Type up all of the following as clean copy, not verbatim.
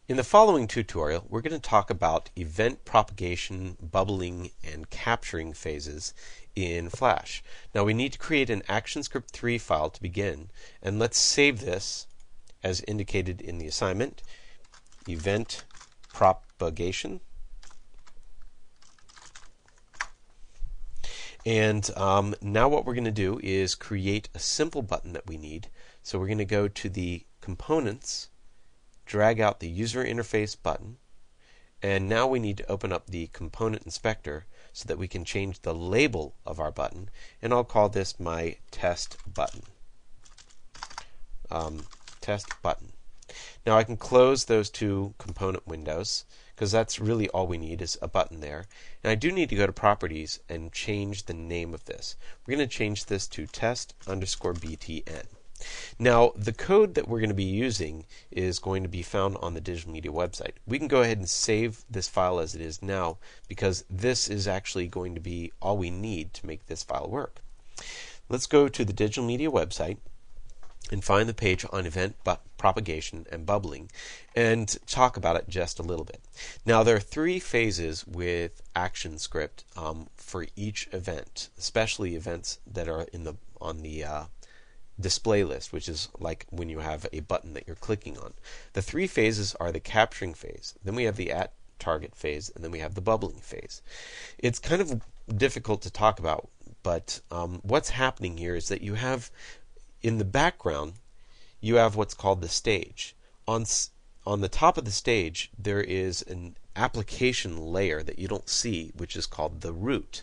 In the following tutorial, we're going to talk about event propagation, bubbling, and capturing phases in Flash. Now we need to create an Actionscript 3 file to begin, and let's save this as indicated in the assignment, event propagation. And now what we're going to do is create a simple button that we need. So we're going to go to the components, drag out the user interface button, and now we need to open up the component inspector so that we can change the label of our button, and I'll call this my test button. Test button. Now I can close those two component windows because that's really all we need is a button there. And I do need to go to properties and change the name of this. We're going to change this to test_btn. Now, the code that we're going to be using is going to be found on the digital media website. We can go ahead and save this file as it is now because this is actually going to be all we need to make this file work. Let's go to the digital media website and find the page on event propagation and bubbling and talk about it just a little bit. Now, there are three phases with Actionscript for each event, especially events that are on the display list, which is like when you have a button that you're clicking on. The three phases are the capturing phase, then we have the at target phase, and then we have the bubbling phase. It's kind of difficult to talk about, but what's happening here is that you have in the background you have what's called the stage. On the top of the stage there is an application layer that you don't see, which is called the root.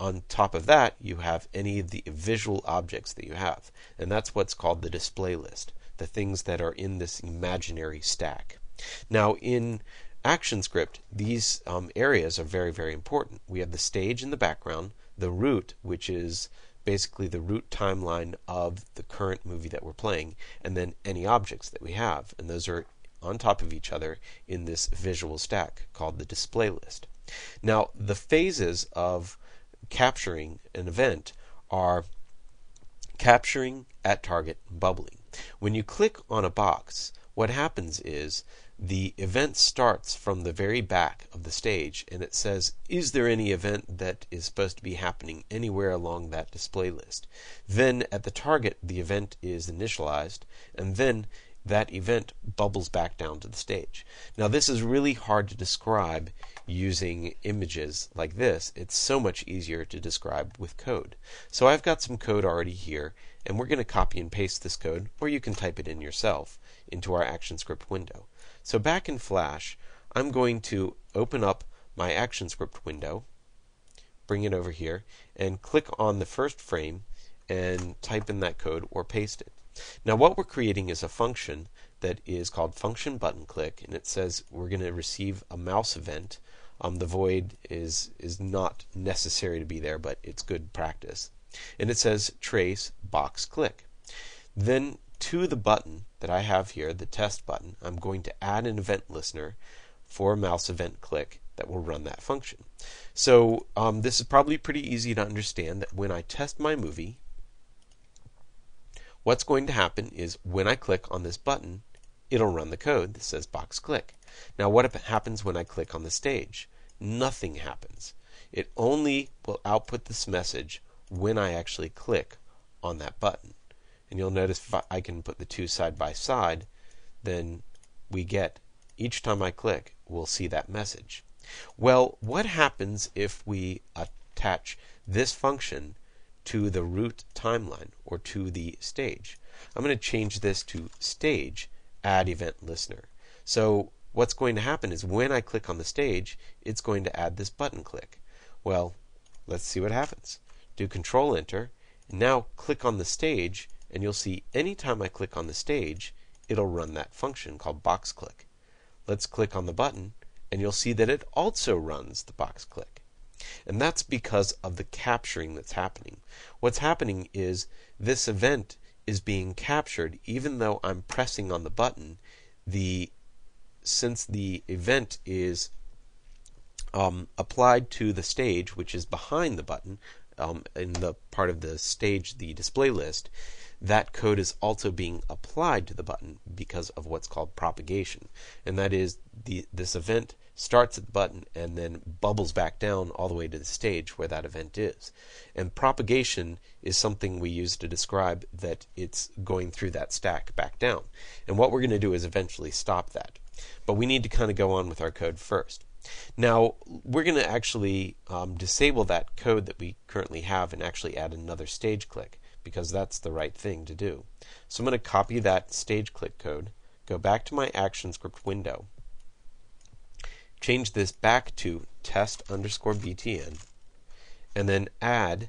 On top of that, you have any of the visual objects that you have, and that's what's called the display list, the things that are in this imaginary stack. Now, in Actionscript, these areas are very, very important. We have the stage in the background, the root, which is basically the root timeline of the current movie that we're playing, and then any objects that we have, and those are on top of each other in this visual stack called the display list. Now, the phases of capturing an event are capturing, at target, and bubbling. When you click on a box, what happens is the event starts from the very back of the stage, and it says, is there any event that is supposed to be happening anywhere along that display list? Then at the target, the event is initialized, and then that event bubbles back down to the stage. Now, this is really hard to describe using images like this. It's so much easier to describe with code. So I've got some code already here, and we're going to copy and paste this code, or you can type it in yourself into our Actionscript window. So back in Flash, I'm going to open up my Actionscript window, bring it over here, and click on the first frame and type in that code or paste it. Now, what we're creating is a function that is called function button click, and it says we're going to receive a mouse event. The void is not necessary to be there, but it's good practice. And it says trace box click. Then to the button that I have here, the test button, I'm going to add an event listener for mouse event click that will run that function. So this is probably pretty easy to understand that when I test my movie, what's going to happen is when I click on this button, it'll run the code that says box click. Now, what happens when I click on the stage? Nothing happens. It only will output this message when I actually click on that button. And you'll notice if I can put the two side by side, then we get, each time I click, we'll see that message. Well, what happens if we attach this function to the root timeline or to the stage? I'm going to change this to stage add event listener. So what's going to happen is when I click on the stage, it's going to add this button click. Well, let's see what happens. Do Control Enter, and now click on the stage, and you'll see anytime I click on the stage, it'll run that function called box click. Let's click on the button, and you'll see that it also runs the box click. And that's because of the capturing that's happening. What's happening is this event is being captured even though I'm pressing on the button. Since the event is applied to the stage, which is behind the button, in the part of the stage, the display list, that code is also being applied to the button because of what's called propagation. And that is, this event starts at the button and then bubbles back down all the way to the stage where that event is. And propagation is something we use to describe that it's going through that stack back down. And what we're going to do is eventually stop that. But we need to kind of go on with our code first. Now, we're going to actually disable that code that we currently have and actually add another stage click, because that's the right thing to do. So I'm going to copy that stage click code, go back to my Actionscript window, change this back to test_btn, and then add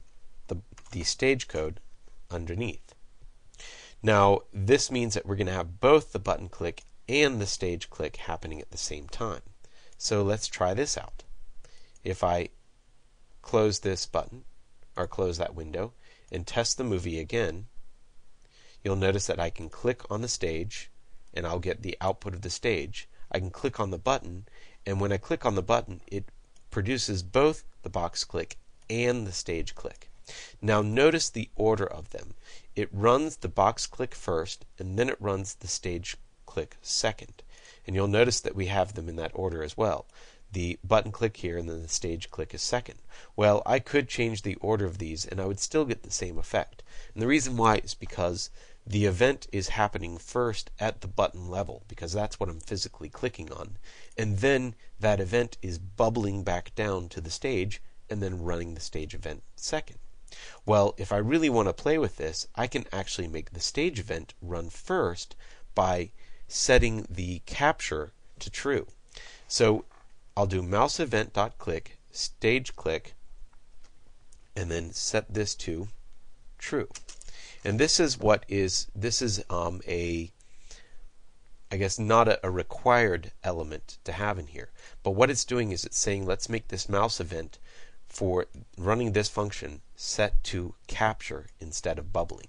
the stage code underneath. Now, this means that we're going to have both the button click and the stage click happening at the same time. So let's try this out. If I close this button, or close that window, and test the movie again, you'll notice that I can click on the stage, and I'll get the output of the stage. I can click on the button, and when I click on the button, it produces both the box click and the stage click. Now notice the order of them. It runs the box click first, and then it runs the stage click second. And you'll notice that we have them in that order as well. The button click here, and then the stage click is second. Well, I could change the order of these, and I would still get the same effect. And the reason why is because the event is happening first at the button level, because that's what I'm physically clicking on. And then that event is bubbling back down to the stage, and then running the stage event second. Well, if I really want to play with this, I can actually make the stage event run first by setting the capture to true. So I'll do mouse event.click, stage click, and then set this to true. And this is I guess not a required element to have in here. But what it's doing is it's saying, let's make this mouse event for running this function set to capture instead of bubbling.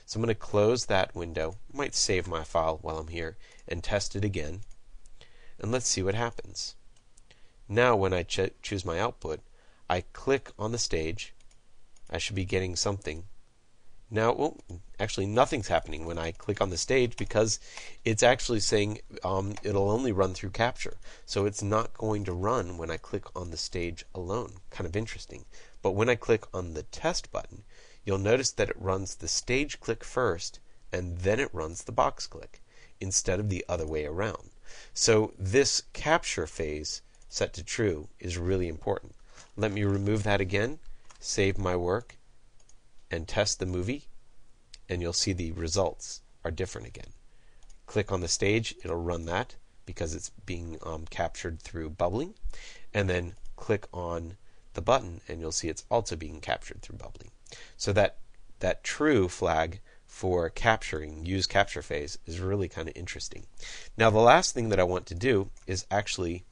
So I'm going to close that window. I might save my file while I'm here and test it again. And let's see what happens. Now when I choose my output, I click on the stage. I should be getting something. Now, well, actually nothing's happening when I click on the stage, because it's actually saying it'll only run through capture. So it's not going to run when I click on the stage alone. Kind of interesting. But when I click on the test button, you'll notice that it runs the stage click first, and then it runs the box click, instead of the other way around. So this capture phase set to true is really important. Let me remove that again, save my work, and test the movie, and you'll see the results are different again. Click on the stage, it'll run that because it's being captured through bubbling, and then click on the button and you'll see it's also being captured through bubbling. So that true flag for capturing, use capture phase, is really kind of interesting. Now the last thing that I want to do is actually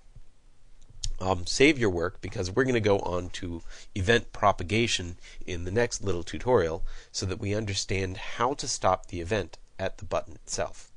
save your work, because we're going to go on to event propagation in the next little tutorial so that we understand how to stop the event at the button itself.